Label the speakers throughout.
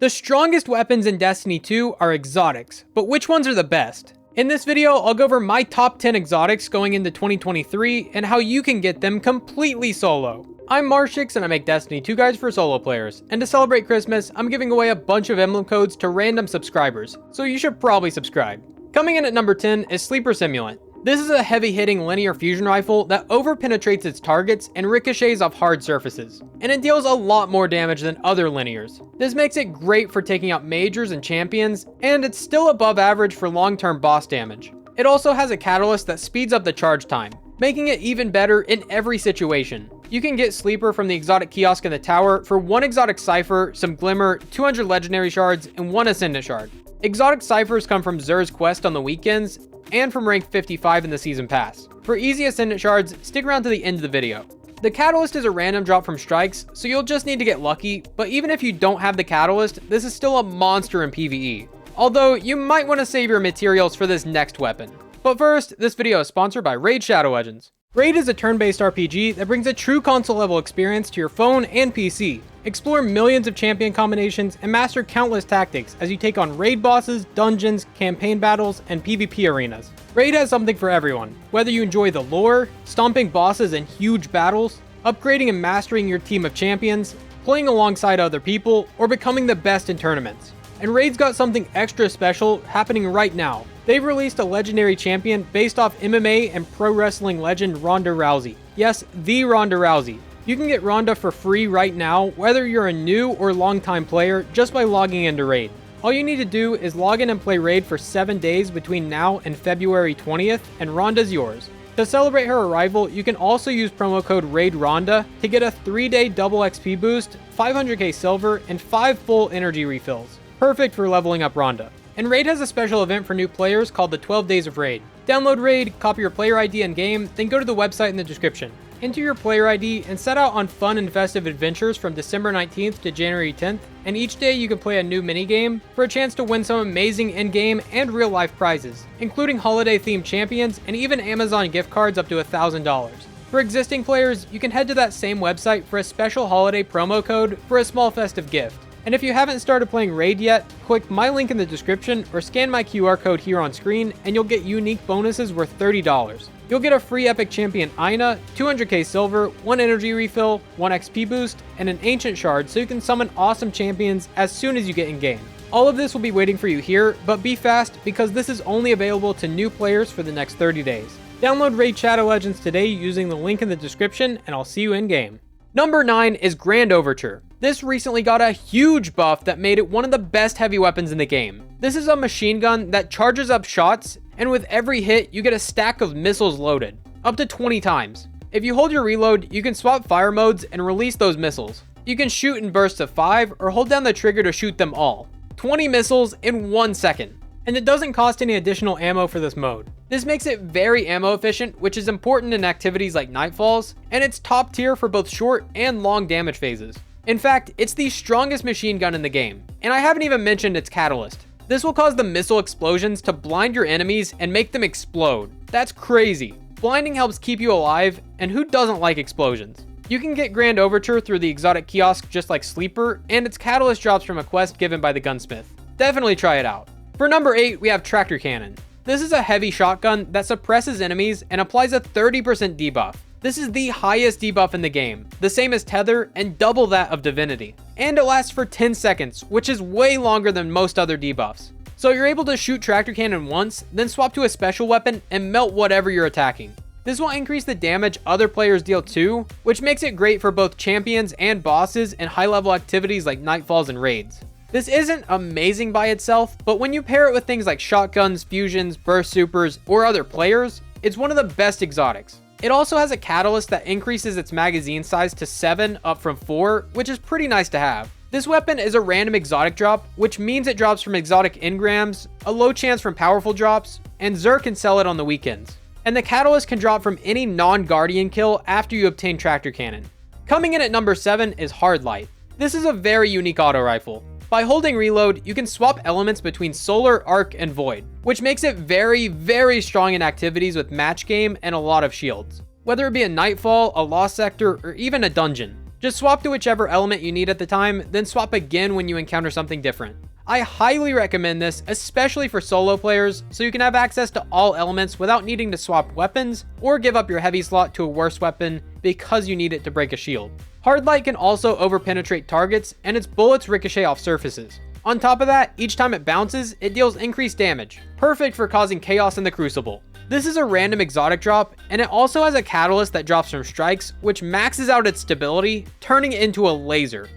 Speaker 1: The strongest weapons in Destiny 2 are exotics, but which ones are the best? In this video, I'll go over my top 10 exotics going into 2023 and how you can get them completely solo. I'm Marshix and I make Destiny 2 guides for solo players, and to celebrate Christmas, I'm giving away a bunch of emblem codes to random subscribers, so you should probably subscribe. Coming in at number 10 is Sleeper Simulant. This is a heavy-hitting linear fusion rifle that over-penetrates its targets and ricochets off hard surfaces, and it deals a lot more damage than other linears. This makes it great for taking out majors and champions, and it's still above average for long-term boss damage. It also has a catalyst that speeds up the charge time, making it even better in every situation. You can get Sleeper from the exotic kiosk in the tower for 1 exotic cipher, some glimmer, 200 legendary shards, and 1 ascendant shard. Exotic ciphers come from Xur's quest on the weekends, and from rank 55 in the season pass. For easy ascendant shards, stick around to the end of the video. The catalyst is a random drop from strikes, so you'll just need to get lucky, but even if you don't have the catalyst, this is still a monster in PvE. Although, you might want to save your materials for this next weapon. But first, this video is sponsored by Raid Shadow Legends. Raid is a turn-based RPG that brings a true console-level experience to your phone and PC. Explore millions of champion combinations and master countless tactics as you take on raid bosses, dungeons, campaign battles, and PvP arenas. Raid has something for everyone, whether you enjoy the lore, stomping bosses in huge battles, upgrading and mastering your team of champions, playing alongside other people, or becoming the best in tournaments. And Raid's got something extra special happening right now. They've released a legendary champion based off MMA and pro wrestling legend Ronda Rousey. Yes, the Ronda Rousey. You can get Ronda for free right now, whether you're a new or longtime player, just by logging into Raid. All you need to do is log in and play Raid for 7 days between now and February 20th, and Ronda's yours. To celebrate her arrival, you can also use promo code RAIDRONDA to get a 3-day double XP boost, 500k silver, and 5 full energy refills. Perfect for leveling up Ronda. And Raid has a special event for new players called the 12 Days of Raid. Download Raid, copy your player ID in-game, then go to the website in the description. Enter your player ID and set out on fun and festive adventures from December 19th to January 10th, and each day you can play a new minigame for a chance to win some amazing in-game and real-life prizes, including holiday-themed champions and even Amazon gift cards up to $1,000. For existing players, you can head to that same website for a special holiday promo code for a small festive gift. And if you haven't started playing Raid yet, click my link in the description or scan my QR code here on screen and you'll get unique bonuses worth $30. You'll get a free epic champion Aina, 200k silver, 1 energy refill, 1 XP boost, and an ancient shard so you can summon awesome champions as soon as you get in game. All of this will be waiting for you here, but be fast because this is only available to new players for the next 30 days. Download Raid Shadow Legends today using the link in the description and I'll see you in game. Number 9 is Grand Overture. This recently got a huge buff that made it one of the best heavy weapons in the game. This is a machine gun that charges up shots, and with every hit, you get a stack of missiles loaded, up to 20 times. If you hold your reload, you can swap fire modes and release those missiles. You can shoot in bursts of 5 or hold down the trigger to shoot them all. 20 missiles in 1 second. And it doesn't cost any additional ammo for this mode. This makes it very ammo efficient, which is important in activities like Nightfalls, and it's top tier for both short and long damage phases. In fact, it's the strongest machine gun in the game, and I haven't even mentioned its catalyst. This will cause the missile explosions to blind your enemies and make them explode. That's crazy. Blinding helps keep you alive, and who doesn't like explosions? You can get Grand Overture through the exotic kiosk just like Sleeper, and its catalyst drops from a quest given by the gunsmith. Definitely try it out. For number 8, we have Tractor Cannon. This is a heavy shotgun that suppresses enemies and applies a 30% debuff. This is the highest debuff in the game, the same as Tether and double that of Divinity. And it lasts for 10 seconds, which is way longer than most other debuffs. So you're able to shoot Tractor Cannon once, then swap to a special weapon and melt whatever you're attacking. This will increase the damage other players deal too, which makes it great for both champions and bosses in high-level activities like Nightfalls and Raids. This isn't amazing by itself, but when you pair it with things like shotguns, fusions, burst supers, or other players, it's one of the best exotics. It also has a catalyst that increases its magazine size to 7 up from 4, which is pretty nice to have. This weapon is a random exotic drop, which means it drops from exotic engrams, a low chance from powerful drops, and Xur can sell it on the weekends. And the catalyst can drop from any non-guardian kill after you obtain Tractor Cannon. Coming in at number 7 is Hard Light. This is a very unique auto rifle. By holding reload, you can swap elements between solar, arc, and void, which makes it very strong in activities with match game and a lot of shields. Whether it be a Nightfall, a Lost Sector, or even a dungeon. Just swap to whichever element you need at the time, then swap again when you encounter something different. I highly recommend this, especially for solo players, so you can have access to all elements without needing to swap weapons or give up your heavy slot to a worse weapon because you need it to break a shield. Hard Light can also overpenetrate targets, and its bullets ricochet off surfaces. On top of that, each time it bounces, it deals increased damage, perfect for causing chaos in the Crucible. This is a random exotic drop, and it also has a catalyst that drops from strikes, which maxes out its stability, turning it into a laser.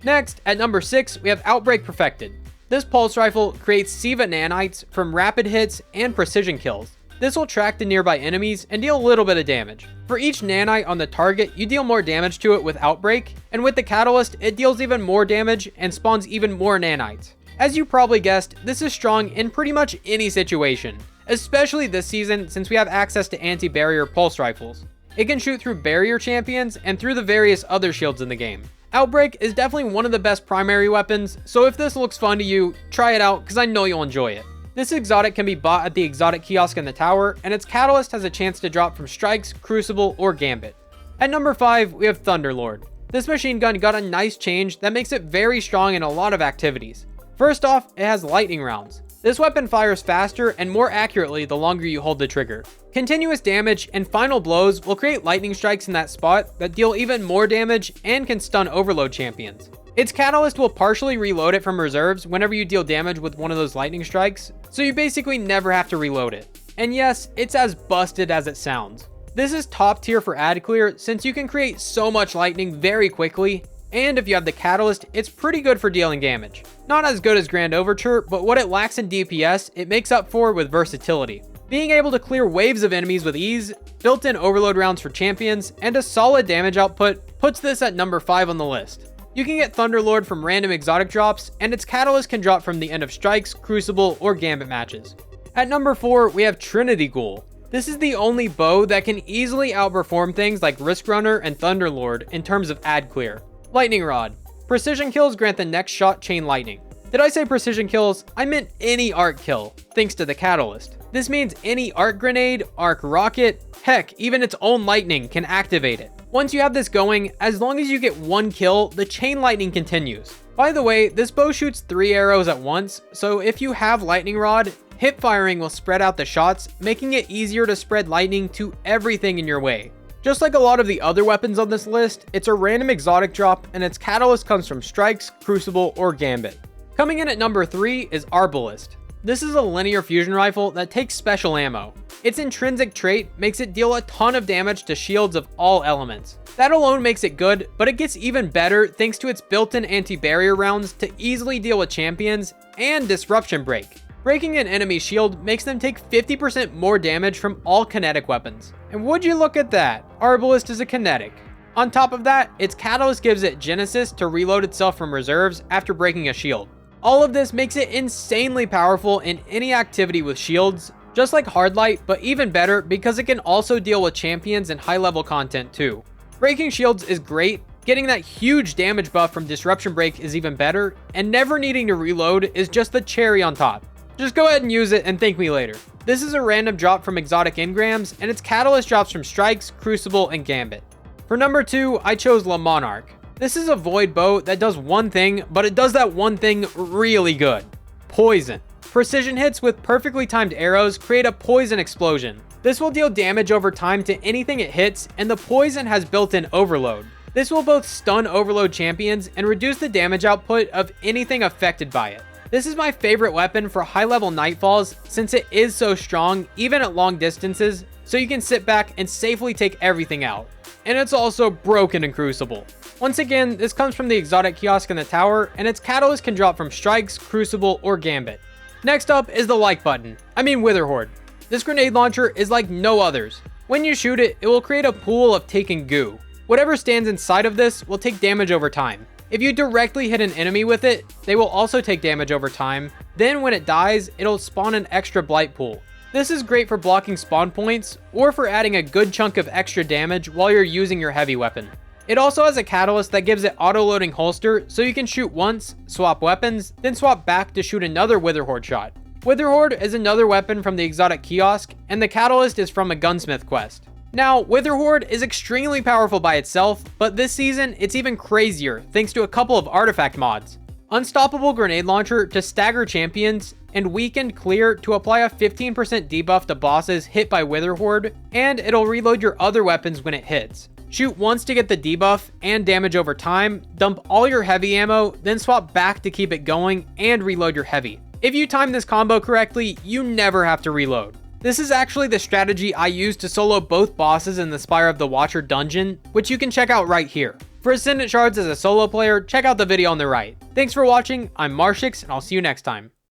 Speaker 1: Next, at number 6, we have Outbreak Perfected. This pulse rifle creates Siva nanites from rapid hits and precision kills. This will track to nearby enemies and deal a little bit of damage. For each nanite on the target, you deal more damage to it with Outbreak, and with the catalyst, it deals even more damage and spawns even more nanites. As you probably guessed, this is strong in pretty much any situation, especially this season since we have access to anti-barrier pulse rifles. It can shoot through barrier champions and through the various other shields in the game. Outbreak is definitely one of the best primary weapons, so if this looks fun to you, try it out because I know you'll enjoy it. This exotic can be bought at the exotic kiosk in the tower, and its catalyst has a chance to drop from strikes, crucible, or gambit. At number 5, we have Thunderlord. This machine gun got a nice change that makes it very strong in a lot of activities. First off, it has lightning rounds. This weapon fires faster and more accurately the longer you hold the trigger. Continuous damage and final blows will create lightning strikes in that spot that deal even more damage and can stun overload champions. Its catalyst will partially reload it from reserves whenever you deal damage with one of those lightning strikes, so you basically never have to reload it. And yes, it's as busted as it sounds. This is top tier for ad clear since you can create so much lightning very quickly, and if you have the catalyst, it's pretty good for dealing damage. Not as good as Grand Overture, but what it lacks in DPS, it makes up for with versatility. Being able to clear waves of enemies with ease, built-in overload rounds for champions, and a solid damage output puts this at number 5 on the list. You can get Thunderlord from random exotic drops, and its catalyst can drop from the end of strikes, crucible, or gambit matches. At number 4, we have Trinity Ghoul. This is the only bow that can easily outperform things like Risk Runner and Thunderlord in terms of ad clear. Lightning Rod. Precision kills grant the next shot chain lightning. Did I say precision kills? I meant any arc kill, thanks to the catalyst. This means any arc grenade, arc rocket, heck, even its own lightning can activate it. Once you have this going, as long as you get one kill, the chain lightning continues. By the way, this bow shoots 3 arrows at once, so if you have Lightning Rod, hip firing will spread out the shots, making it easier to spread lightning to everything in your way. Just like a lot of the other weapons on this list, it's a random exotic drop, and its catalyst comes from strikes, crucible, or gambit. Coming in at number 3 is Arbalest. This is a linear fusion rifle that takes special ammo. Its intrinsic trait makes it deal a ton of damage to shields of all elements. That alone makes it good, but it gets even better thanks to its built-in anti-barrier rounds to easily deal with champions and disruption break. Breaking an enemy's shield makes them take 50% more damage from all kinetic weapons. And would you look at that, Arbalest is a kinetic. On top of that, its catalyst gives it Genesis to reload itself from reserves after breaking a shield. All of this makes it insanely powerful in any activity with shields, just like Hard Light, but even better because it can also deal with champions and high level content too. Breaking shields is great, getting that huge damage buff from Disruption Break is even better, and never needing to reload is just the cherry on top. Just go ahead and use it and thank me later. This is a random drop from exotic engrams, and its catalyst drops from strikes, crucible, and gambit. For number 2, I chose La Monarch. This is a void bow that does one thing, but it does that one thing really good. Poison. Precision hits with perfectly timed arrows create a poison explosion. This will deal damage over time to anything it hits, and the poison has built-in overload. This will both stun overload champions and reduce the damage output of anything affected by it. This is my favorite weapon for high-level nightfalls since it is so strong even at long distances, so you can sit back and safely take everything out. And it's also broken in Crucible. Once again, this comes from the exotic kiosk in the tower, and its catalyst can drop from strikes, crucible, or gambit. Next up is the like button. Witherhoard. This grenade launcher is like no others. When you shoot it, it will create a pool of taken goo. Whatever stands inside of this will take damage over time. If you directly hit an enemy with it, they will also take damage over time. Then when it dies, it'll spawn an extra blight pool. This is great for blocking spawn points, or for adding a good chunk of extra damage while you're using your heavy weapon. It also has a catalyst that gives it auto-loading holster, so you can shoot once, swap weapons, then swap back to shoot another Witherhoard shot. Witherhoard is another weapon from the exotic kiosk, and the catalyst is from a gunsmith quest. Now, Witherhoard is extremely powerful by itself, but this season it's even crazier thanks to a couple of artifact mods. Unstoppable Grenade Launcher to stagger champions, and Weakened Clear to apply a 15% debuff to bosses hit by Witherhoard, and it'll reload your other weapons when it hits. Shoot once to get the debuff and damage over time, dump all your heavy ammo, then swap back to keep it going and reload your heavy. If you time this combo correctly, you never have to reload. This is actually the strategy I used to solo both bosses in the Spire of the Watcher dungeon, which you can check out right here. For Ascendant Shards as a solo player, check out the video on the right. Thanks for watching, I'm Marshix, and I'll see you next time.